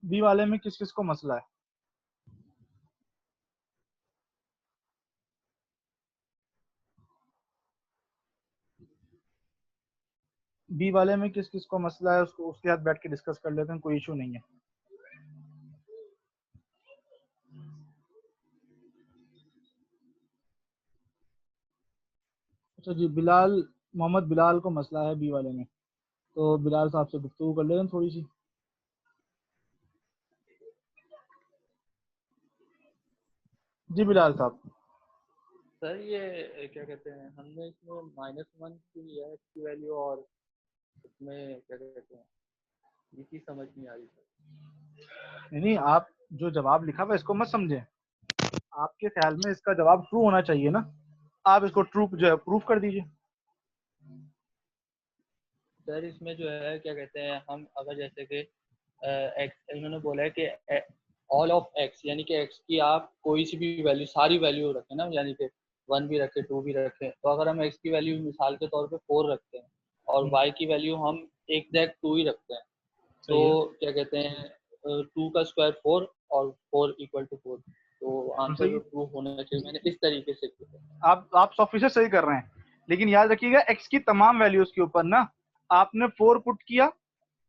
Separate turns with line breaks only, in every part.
B वाले में किस किस को मसला है? बी वाले में किस किस को मसला है, उसको उसके साथ बैठ के डिस्कस कर लेते हैं, कोई इशू नहीं है। अच्छा जी, बिलाल, मोहम्मद बिलाल को मसला है बी वाले में, तो बिलाल साहब से गुफ्तगू कर लेते हैं थोड़ी सी। जी बिलाल साहब।
सर ये क्या कहते हैं, हमने इसमें -1 की लिया है इसकी वैल्यू, और इसमें क्या कहते हैं, ये चीज़ समझ नहीं आ रही सर।
नहीं, आप जो जवाब लिखा हुआ है इसको मत समझे, आपके ख्याल में इसका जवाब ट्रू होना चाहिए ना, आप इसको ट्रू जो है प्रूफ कर दीजिए।
सर इसमें जो है क्या कहते हैं, हम अगर जैसे कि एक्स इन्होंने बोला है कि ऑल ऑफ एक्स, यानी कि एक्स की आप कोई सी भी वैल्यू, सारी वैल्यू रखें ना, यानी कि 1 भी रखें, 2 भी रखें, तो अगर हम एक्स की वैल्यू मिसाल के तौर पे 4 रखते हैं और वाई की वैल्यू हम एग्जैक्ट 2 ही रखते हैं, तो
सही है।
क्या कहते हैं, 2 का स्क्वायर 4 और 4 इक्वल टू 4, तो आंसर
सही
जो
है।
ट्रू होना चाहिए, मैंने इस तरीके से किया।
आप 100% सही कर रहे हैं, लेकिन याद रखिएगा एक्स की तमाम वैल्यूज के ऊपर ना आपने 4 पुट किया,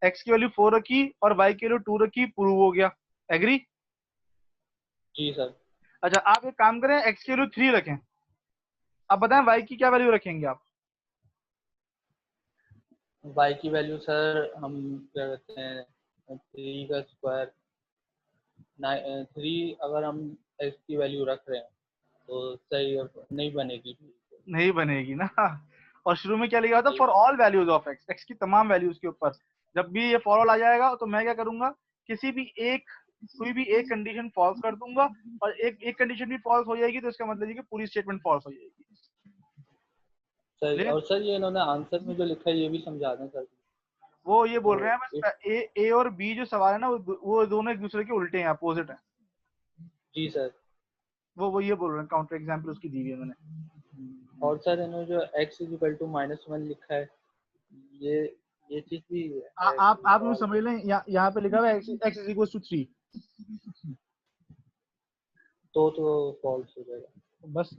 एक्स की वैल्यू 4 रखी और वाई की वैल्यू 2 रखी, प्रूव हो गया। एग्री?
जी सर।
अच्छा, आप एक काम करें, एक्स की वैल्यू 3 रखें, अब बताएं वाई की क्या वैल्यू रखेंगे आप?
वाई की वैल्यू सर हम क्या कहते हैं, 3 का स्क्वायर, 3 अगर हम एक्स की वैल्यू रख रहे हैं तो सही नहीं बनेगी।
नहीं बनेगी ना। और शुरू में क्या लिखा था? For all values of x, x की तमाम वैल्यूज के ऊपर। जब भी ये फॉर ऑल आ जाएगा तो मैं क्या करूंगा, किसी भी एक, कोई भी एक कंडीशन फॉल्स कर दूंगा, और एक एक कंडीशन भी फॉल्स हो जाएगी तो इसका मतलब है कि पूरी स्टेटमेंट फॉल्स हो जाएगी।
सही।
क्लियर?
और सर ये इन्होंने आंसर में जो लिखा है ये भी समझा दें सर।
वो ये बोल
तो
रहे हैं बस, ए और बी जो सवाल है ना, वो दोनों एक दूसरे के उल्टे हैं, अपोजिट है।
जी सर।
वो ये बोल रहे हैं, काउंटर एग्जाम्पल उसकी दी हुई है मैंने।
और सर इन्होंने जो x इक्वल टू -1 लिखा है, ये ये चीज़ भी है कोई
आप
सवाल?
समझ लें, यहाँ पे लिखा हुआ है एक्स इज इक्वल टू 3,
तो फॉल्स हो जाएगा।
बस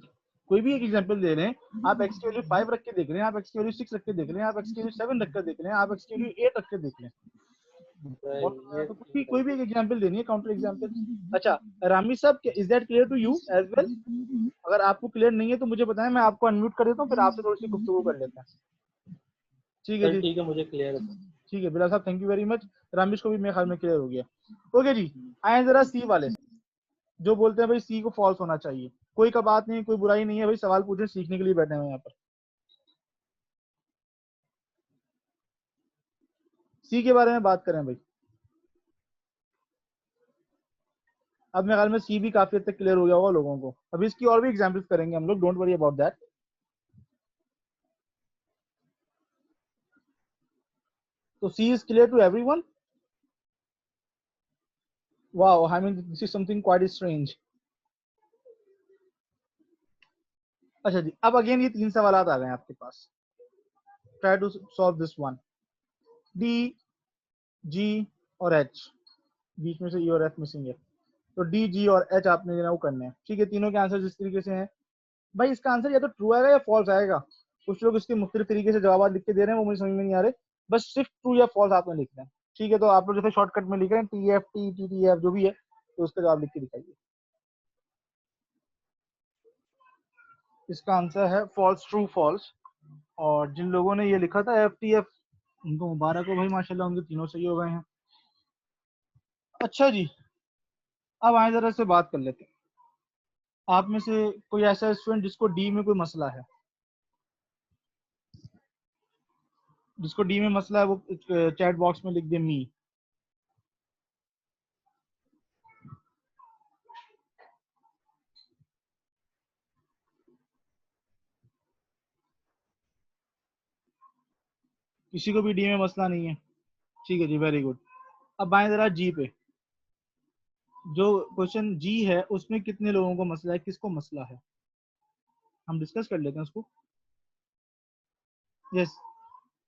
कोई भी एक एग्जांपल दे रहे हैं, आप एक्स की वैल्यू 5 रख के देख रहे हैं, आप एक्स की वैल्यू 6 रख के देख रहे हैं, आप एक्स की वैल्यू 7 रख कर देख रहे हैं, आप एक्स की वैल्यू 8 रख के देख रहे हैं,
सही,
बहुत
ये
तो
चीज़
कोई
सही
भी
है।
एक एग्जांपल देनी है, काउंटर एग्जांपल। अच्छा, रामी साहब, is that clear to you as well? अगर आपको क्लियर नहीं है तो मुझे बताएं, मैं आपको अनम्यूट कर देता हूँ, फिर आपसे थोड़ी सी गुफ्तगू कर लेते हैं। ठीक है
सर
जी।
ठीक है, मुझे क्लियर है सर।
ठीक है बिलाल साहब, thank you very much. Ramish को भी मेरे ख्याल में क्लियर हो गया। ओके जी, आए जरा सी वाले, जो बोलते हैं भाई सी को फॉल्स होना चाहिए। कोई का बात नहीं, कोई बुराई नहीं है भाई, सवाल पूछे, सीखने के लिए बैठे हुए हैं यहाँ पर। सी के बारे में बात करें भाई। अब मेरे ख्याल में सी भी काफी हद तक क्लियर हो गया होगा लोगों को, अभी इसकी और भी एग्जाम्पल्स करेंगे हम लोग, डोंट वरी अबाउट दैट। तो C is clear to everyone? Wow, I mean this is something quite strange. अच्छा जी, अब अगेन ये 3 सवाल आ गए हैं आपके पास, try to solve this one. D, G और एच, बीच में से ई और एफ मिसिंग है, तो डी, जी और एच आपने जो है वो करने हैं। ठीक है, तीनों के आंसर इस तरीके से हैं। भाई इसका आंसर या तो ट्रू आएगा या फॉल्स आएगा, कुछ लोग इसके मुख्तलिफ तरीके से जवाब लिख के दे रहे हैं, वो मुझे समझ में नहीं आ रहे, बस सिर्फ ट्रू या फॉल्स आपने लिखना है। ठीक है, तो आप लोग जैसे शॉर्टकट में लिख रहे हैं T F T T T F जो भी है, तो उसका जवाब लिख के दिखाइए। इसका आंसर है फॉल्स ट्रू फॉल्स, और जिन लोगों ने ये लिखा था एफ टी एफ, उनको मुबारक हो भाई, माशाल्लाह उनके तीनों सही हो गए हैं। अच्छा जी, अब आए जरा से बात कर लेते हैं। आप में से कोई ऐसा स्टूडेंट जिसको डी में कोई मसला है, जिसको डी में मसला है, वो चैट बॉक्स में लिख दे मी। किसी को भी डी में मसला नहीं है? ठीक है जी, वेरी गुड। अब आए जरा जी पे, जो क्वेश्चन जी है उसमें कितने लोगों को मसला है, किसको मसला है, हम डिस्कस कर लेते हैं उसको। यस,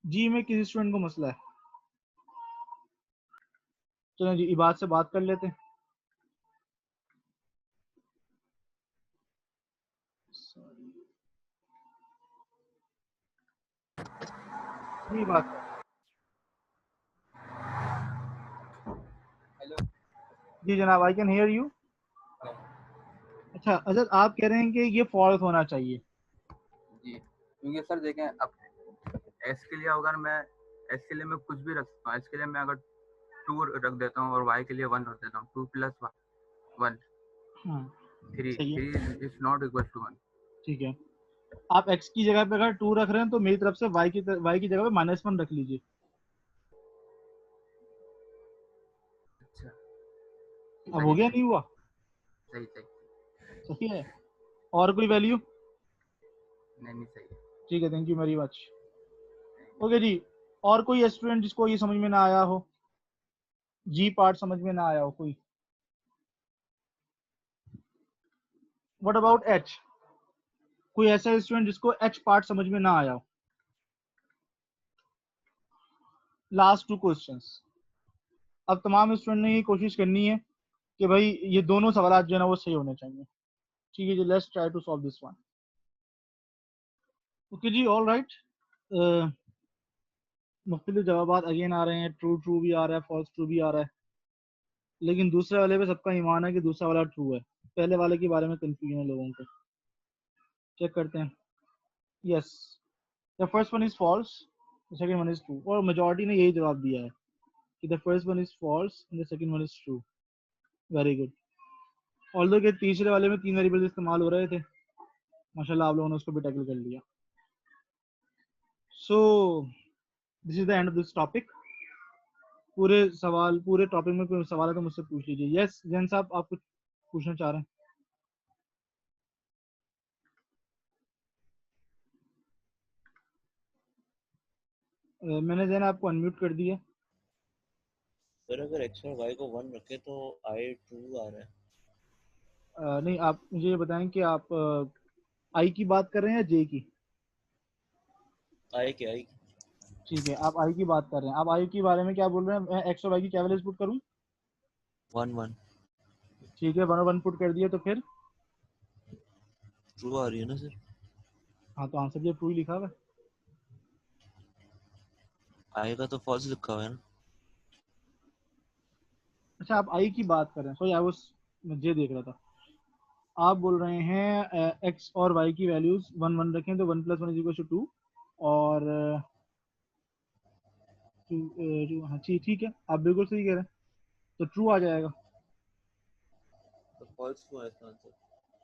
जी में किस स्टूडेंट को मसला है? चलो जी इबाद से बात कर लेते हैं। जी बात।
हेलो।
जी जनाब आई कैन हियर यू। अच्छा अजद आप कह रहे हैं कि ये फॉल्स होना चाहिए।
जी क्योंकि सर देखें, अब एक्स के लिए अगर मैं एक्स के लिए मैं कुछ भी रख सकता हूँ। एक्स के लिए मैं अगर 2 रख देता हूँ और वाई के लिए 1 रख देता हूँ, 2 + 1 3
सही है,
3 इज नॉट इक्वल टू 1।
ठीक है। आप x की जगह पे अगर 2 रख रहे हैं तो मेरी तरफ से y की जगह पे -1 रख लीजिए।
अच्छा
अब हो
सही
गया
सही
नहीं हुआ?
सही सही।
सही है। और कोई वैल्यू?
नहीं नहीं सही है।
ठीक है, thank you very much. Okay जी, और कोई स्टूडेंट जिसको ये समझ में ना आया हो, जी पार्ट समझ में ना आया हो कोई? What about H? कोई ऐसा स्टूडेंट जिसको एच पार्ट समझ में ना आया हो? Last 2 questions. अब तमाम स्टूडेंट ने ये कोशिश करनी है कि भाई ये दोनों सवाल जो है ना वो सही होने चाहिए। ठीक है जी, let's try to solve this one. Okay जी, ऑल राइट। मुख्तलिफ जवाबात अगेन आ रहे हैं, ट्रू ट्रू भी आ रहा है, फॉल्स ट्रू भी आ रहा है, लेकिन दूसरे वाले पे सबका ईमान है कि दूसरा वाला ट्रू है। पहले वाले के बारे में कंफ्यूजन है लोगों को। चेक करते हैं। Yes, the first one is false, the second one is true, और मेजॉरिटी ने यही जवाब दिया है कि the first one is false and the second one is true. Very good. Although के तीसरे वाले में 3 वेरिएबल्स इस्तेमाल हो रहे थे, माशाल्लाह आप लोगों ने उसको भी टैकल कर लिया। So this is the end of this topic. पूरे टॉपिक में कोई सवाल है तो मुझसे पूछ लीजिए। यस जैन साहब, आप कुछ पूछना चाह रहे हैं? मैंने जैन आपको अनम्यूट कर दिया।
सर अगर एक्स और वाई को 1 रखे तो आई ट्रू आ रहा है।
नहीं, आप मुझे ये बताएं कि आप आई की बात कर रहे हैं या जे की?
आई की
ठीक है, आप आई की बात कर रहे हैं। आप आई के बारे में क्या बोल रहे हैं? मैं एक्स और वाई की क्या वैल्यूज पुट करूं?
1 1
ठीक है, 1 और 1 पुट कर दिया तो फिर
ट्रू आ रही है ना सर?
हाँ, तो आंसर जो ट्रू ही लिखा हुआ है।
आई का तो फॉल्स लिखा हुआ है ना।
अच्छा, आप आई की बात कर रहे हैं। सॉरी, आई वाज मैं जे देख रहा था। आप बोल रहे हैं एक्स और वाई की वैल्यूज 1 1 रखें तो 1 + 1 = 2 और हाँ ठीक है, आप बिल्कुल सही कह रहे हैं, तो ट्रू आ जाएगा।
तो फॉल्स क्यों है इसका आंसर?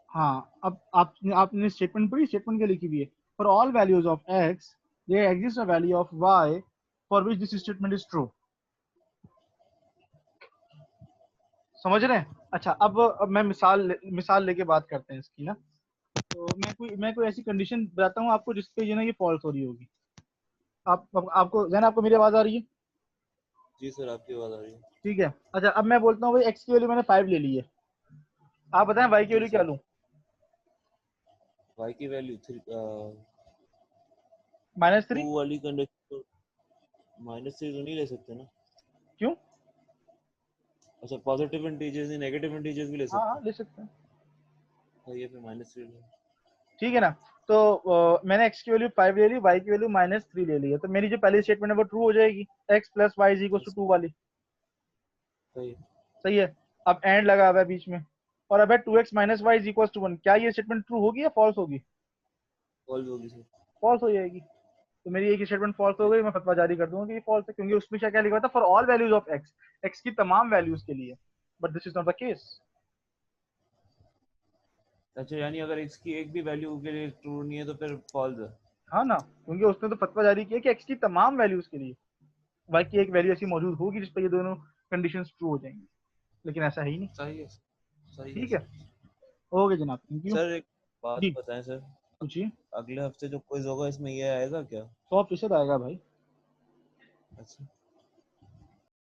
हाँ, अब आपने स्टेटमेंट पढ़ी? स्टेटमेंट क्या लिखी हुई है? For all values of X there exist a value of Y for which this statement is true. समझ रहे हैं? अच्छा, अब मैं मिसाल लेके बात करते हैं इसकी ना। तो मैं कोई ऐसी कंडीशन बताता हूँ आपको जिसपे ये ना ये फॉल्स हो रही होगी। आपको जैन, आपको मेरी आवाज आ रही है?
जी सर आपकी आवाज आ रही है।
ठीक है। अच्छा, अब मैं बोलता हूँ भाई एक्स की वैल्यू मैंने 5 ले ली है, आप बताएं वाई की
जी
वैल्यू क्या
सर।
लूं?
वाई की वैल्यू 2
-3।
वाली कंडीशन तो -3 तो नहीं ले सकते ना?
क्यों?
अच्छा, पॉजिटिव इंटीजर्स नहीं नेगेटिव इंटीजर्स भी ले
हाँ
सकते
हाँ,
हैं।
ले सकते हैं।
तो ये पे -3 ले।
ठीक है ना। तो मैंने x की वैल्यू 5 ले ली, y की वैल्यू -3 ले ली है, तो मेरी जो पहली स्टेटमेंट है वो ट्रू हो जाएगी, x + y = 2 वाली।
सही है।
सही है। अब एंड लगा हुआ है बीच में, और अब है 2x - y = 1। क्या ये स्टेटमेंट ट्रू होगी या फॉल्स होगी?
फॉल्स होगी सर।
फॉल्स हो जाएगी। तो मेरी एक स्टेटमेंट फॉल्स हो गई, मैं फतवा जारी कर दूंगा कि ये फॉल्स है, क्योंकि उसमें क्या लिखा था? For all values of x, x की तमाम वैल्यूज के लिए। But this is not the case.
अच्छा, यानी अगर एक्स की एक भी वैल्यू के लिए ट्रू नहीं है तो फिर फॉल्स है।
हाँ ना, क्योंकि उसने तो फतवा जारी किया कि x की तमाम वैल्यूज के लिए y की एक वैल्यू ऐसी मौजूद होगी जिस पर ये दोनों कंडीशंस ट्रू हो जाएंगी, लेकिन ऐसा है ही नहीं।
सही है। सही है
ठीक है,
सर।
ओके जनाब, थैंक यू।
सर एक बात
जी
बताएं सर,
पूछिए।
अगले हफ्ते जो क्विज होगा इसमें ये आएगा क्या?
100% आएगा भाई।
अच्छा।